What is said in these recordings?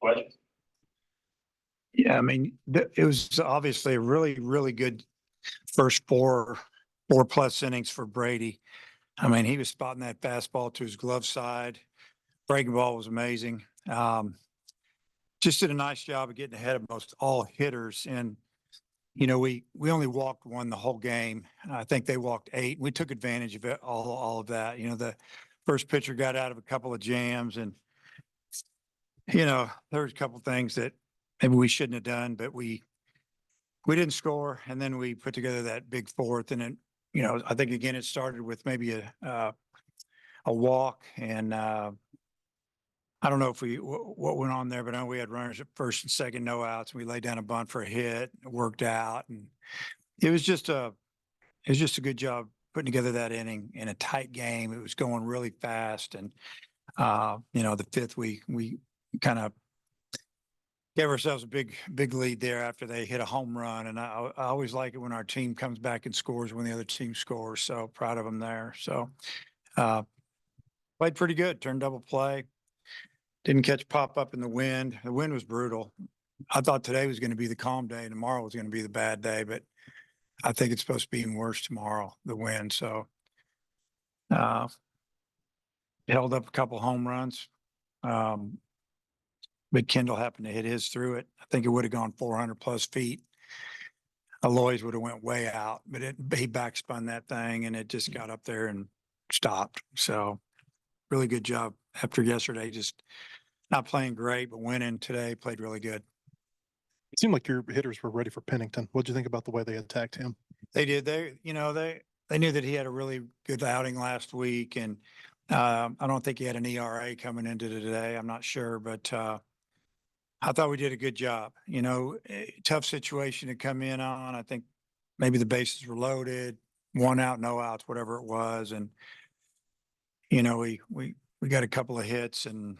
Questions? Yeah, I mean, it was obviously a really, really good first four plus innings for Brady. I mean, he was spotting that fastball to his glove side. Breaking ball was amazing. Just did a nice job of getting ahead of most all hitters. And, we only walked one the whole game. I think they walked 8. We took advantage of it, all of that. The first pitcher got out of a couple of jams and, there was a couple things that maybe we shouldn't have done, but we didn't score. And then we put together that big fourth. And then, I think again, it started with maybe a walk and, I don't know if what went on there, but I know we had runners at first and second, no outs, and we laid down a bunt for a hit. It worked out, and it was just a good job putting together that inning in a tight game. It was going really fast, and the fifth we kind of gave ourselves a big lead there after they hit a home run, and I always like it when our team comes back and scores when the other team scores. So proud of them there. So played pretty good, turned double play. Didn't catch pop up in the wind. The wind was brutal. I thought today was going to be the calm day and tomorrow was going to be the bad day, but I think it's supposed to be even worse tomorrow, the wind. So held up a couple home runs. But Kendall happened to hit his through it. I think it would have gone 400 plus feet. Aloy's would have went way out, but he backspun that thing and it just got up there and stopped. So really good job after yesterday, just not playing great, but winning today, played really good. It seemed like your hitters were ready for Pennington. What'd you think about the way they attacked him? They did. They knew that he had a really good outing last week, and I don't think he had an ERA coming into today. I'm not sure, but I thought we did a good job. Tough situation to come in on. I think maybe the bases were loaded, 1 out, no outs, whatever it was, and we got a couple of hits, and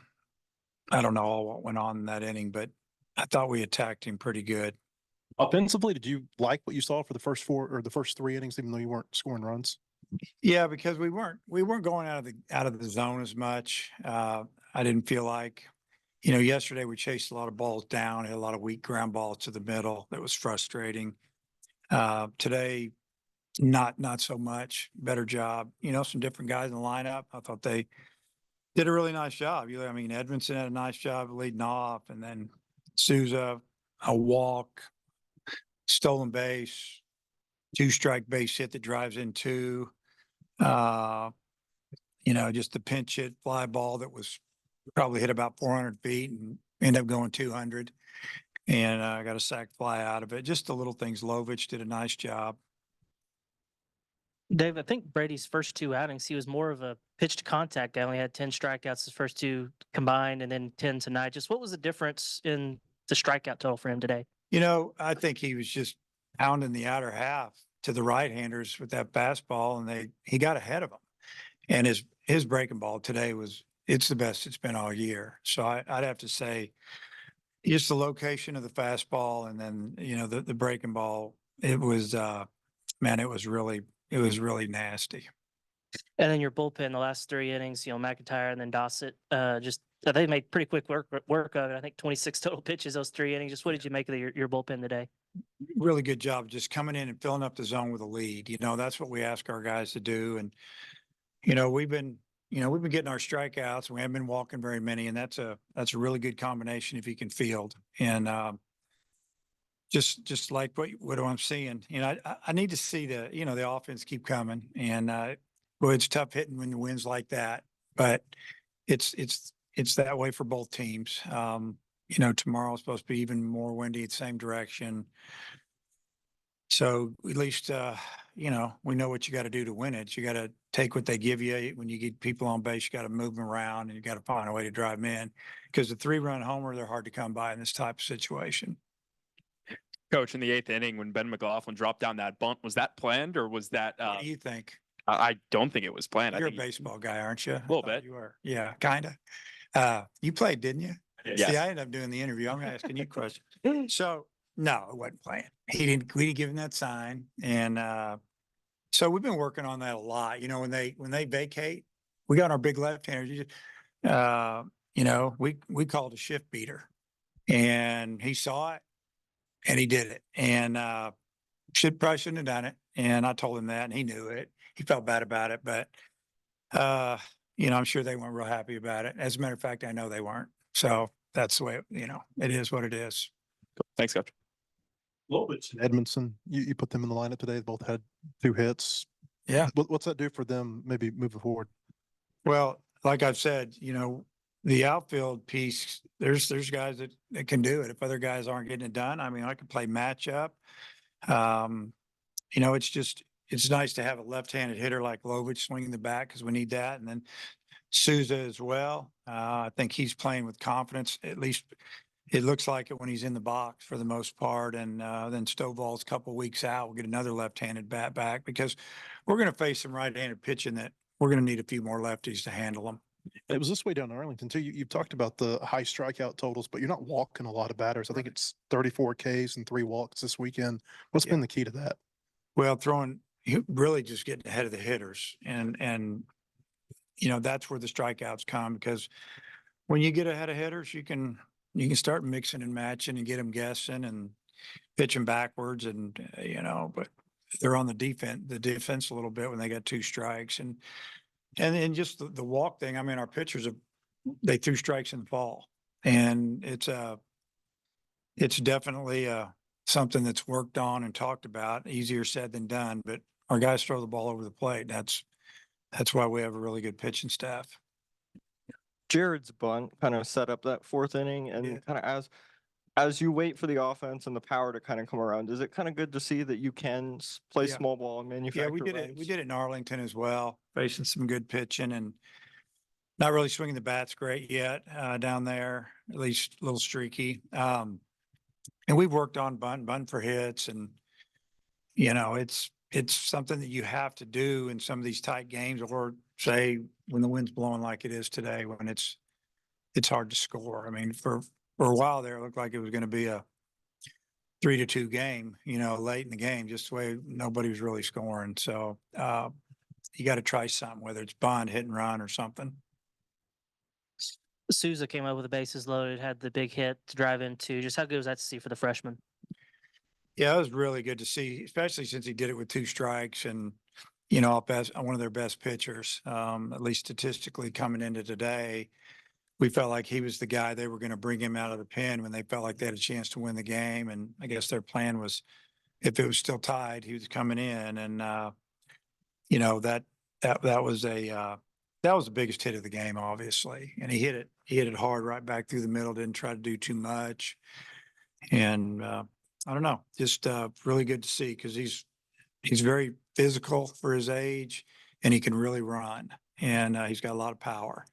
I don't know all what went on in that inning, but I thought we attacked him pretty good. Offensively, did you like what you saw for the first 4 or the first 3 innings, even though you weren't scoring runs? Yeah, because we weren't going out of the zone as much. I didn't feel like, yesterday we chased a lot of balls down, had a lot of weak ground balls to the middle. That was frustrating. Today, not so much. Better job. Some different guys in the lineup. I thought they did a really nice job. Edmondson had a nice job leading off, and then Souza, a walk, stolen base, 2-strike base hit that drives in 2. Just the pinch hit fly ball that was probably hit about 400 feet and ended up going 200. And I got a sac fly out of it. Just the little things. Lovich did a nice job. Dave, I think Brady's first 2 outings, he was more of a pitch to contact guy. Only had 10 strikeouts his first 2 combined, and then 10 tonight. Just what was the difference in the strikeout total for him today? I think he was just pounding the outer half to the right-handers with that fastball, and he got ahead of them. And his breaking ball today it's the best it's been all year. So I'd have to say just the location of the fastball, and then the breaking ball. It was it was really nasty. And then your bullpen, the last 3 innings, McIntyre and then Dossett, they made pretty quick work of it. I think 26 total pitches, those 3 innings. Just what did you make of your bullpen today? Really good job just coming in and filling up the zone with a lead. That's what we ask our guys to do. And, we've been getting our strikeouts. We haven't been walking very many, and that's a really good combination if you can field. And just like what I'm seeing, I need to see the offense keep coming. And it's tough hitting when the wind's like that, but it's that way for both teams. Tomorrow's supposed to be even more windy, the same direction. So at least, we know what you got to do to win it. You got to take what they give you. When you get people on base, you got to move them around, and you got to find a way to drive them in, because the 3-run homer, they're hard to come by in this type of situation. Coach, in the 8th inning, when Ben McLaughlin dropped down that bunt, was that planned or was that? What do you think? I don't think it was planned. You're a baseball guy, aren't you? A little bit. You are. Yeah, kind of. You played, didn't you? Yes. See, I ended up doing the interview. I'm asking you questions. So no, it wasn't planned. We didn't give him that sign. And so we've been working on that a lot. When they vacate, we got our big left-handers. We call it a shift beater. and he saw it and he did it. And probably shouldn't have done it. And I told him that, and he knew it. He felt bad about it, but I'm sure they weren't real happy about it. As a matter of fact, I know they weren't. So that's the way it is what it is. Thanks, Coach. Lovitz and Edmondson, you put them in the lineup today. They both had 2 hits. Yeah. What's that do for them? Maybe moving forward. Well, like I've said, the outfield piece, there's guys that can do it. If other guys aren't getting it done, I mean, I can play matchup. It's nice to have a left-handed hitter like Lovitz swinging the bat because we need that. And then Souza as well. I think he's playing with confidence. At least it looks like it when he's in the box for the most part. And then Stovall's a couple weeks out. We'll get another left-handed bat back because we're going to face some right-handed pitching that we're going to need a few more lefties to handle them. It was this way down in Arlington too. You've talked about the high strikeout totals, but you're not walking a lot of batters. I think it's 34 Ks and 3 walks this weekend. What's been the key to that? Well, really just getting ahead of the hitters, and that's where the strikeouts come, because when you get ahead of hitters, you can start mixing and matching and get them guessing and pitching backwards, and but they're on the defense a little bit when they got 2 strikes, and then just the walk thing. I mean, our pitchers they threw strikes in the fall, and it's definitely something that's worked on and talked about. Easier said than done, but our guys throw the ball over the plate. That's why we have a really good pitching staff. Jared's bunt kind of set up that 4th inning, and kind of as you wait for the offense and the power to kind of come around, is it kind of good to see that you can play small ball and manufacture? Yeah, we did it. We runs? did it in Arlington as well, facing some good pitching and not really swinging the bats great yet down there, at least a little streaky. And we've worked on bunt for hits, and it's something that you have to do in some of these tight games, or say when the wind's blowing like it is today, when it's hard to score. I mean, for a while there, it looked like it was going to be a 3-2 game, late in the game, just the way nobody was really scoring. So you got to try something, whether it's bunt, hit and run, or something. Souza came up with the bases loaded, had the big hit to drive into. Just how good was that to see for the freshman? Yeah, it was really good to see, especially since he did it with 2 strikes and, one of their best pitchers, at least statistically coming into today. We felt like he was the guy. They were going to bring him out of the pen when they felt like they had a chance to win the game. And I guess their plan was, if it was still tied, he was coming in. And, that was the biggest hit of the game, obviously. And he hit it hard right back through the middle, didn't try to do too much. And I don't know, just really good to see, because he's very physical for his age, and he can really run, and he's got a lot of power.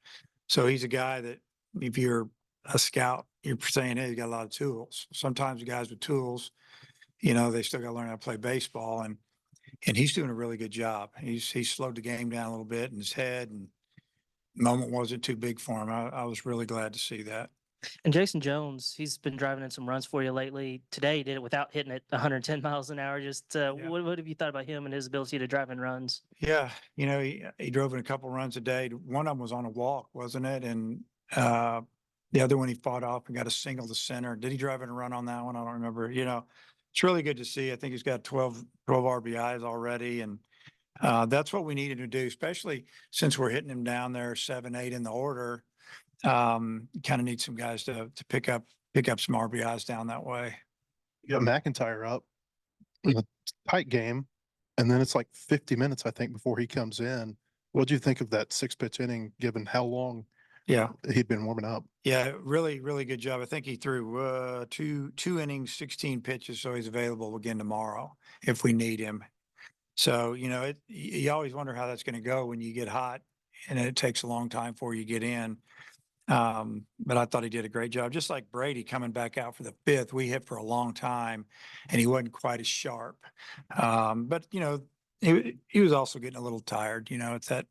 So he's a guy that, if you're a scout, you're saying, hey, he's got a lot of tools. Sometimes the guys with tools, they still got to learn how to play baseball, and he's doing a really good job. He's slowed the game down a little bit in his head, and the moment wasn't too big for him. I was really glad to see that. And Jason Jones, he's been driving in some runs for you lately. Today, he did it without hitting it 110 miles an hour. Just what have you thought about him and his ability to drive in runs? Yeah, he drove in a couple runs a day. One of them was on a walk, wasn't it? And the other one he fought off and got a single to center. Did he drive in a run on that one? I don't remember. It's really good to see. I think he's got 12 RBIs already, and that's what we needed to do, especially since we're hitting him down there 7, 8 in the order. Kind of need some guys to pick up some RBIs down that way. You got McIntyre up in a tight game, and then it's like 50 minutes, I think, before he comes in. What do you think of that 6-pitch inning, given how long he'd been warming up? Yeah, really, really good job. I think he threw two innings, 16 pitches, so he's available again tomorrow if we need him. So, you always wonder how that's going to go when you get hot and it takes a long time before you get in. But I thought he did a great job. Just like Brady coming back out for the 5th, we hit for a long time and he wasn't quite as sharp. But he was also getting a little tired. It's that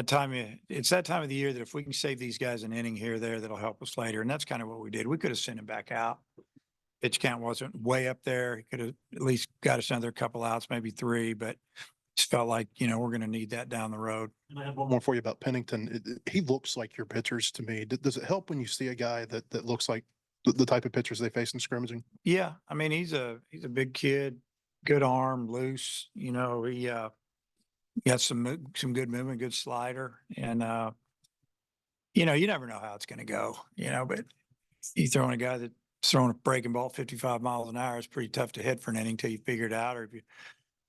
time of the year that if we can save these guys an inning here or there, that'll help us later. And that's kind of what we did. We could have sent him back out. Pitch count wasn't way up there. He could have at least got us another couple outs, maybe 3, but just felt like, we're going to need that down the road. And I have one more for you about Pennington. He looks like your pitchers to me. Does it help when you see a guy that looks like the type of pitchers they face in scrimmaging? Yeah, I mean, he's a big kid, good arm, loose, he got some good movement, good slider. And you never know how it's gonna go, but you throwing a guy that's throwing a breaking ball 55 miles an hour, it's pretty tough to hit for an inning till you figure it out. Or if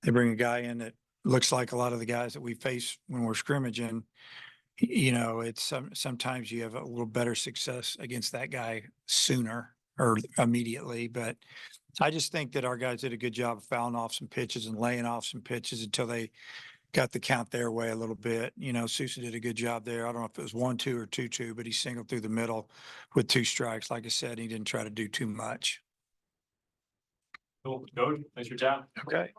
they bring a guy in that looks like a lot of the guys that we face when we're scrimmaging, it's sometimes you have a little better success against that guy sooner or immediately. But I just think that our guys did a good job of fouling off some pitches and laying off some pitches until they got the count their way a little bit. Sousa did a good job there. I don't know if it was 1-2 or 2-2, but he singled through the middle with 2 strikes. Like I said, he didn't try to do too much. Cool. Coach, thanks for your time. Okay.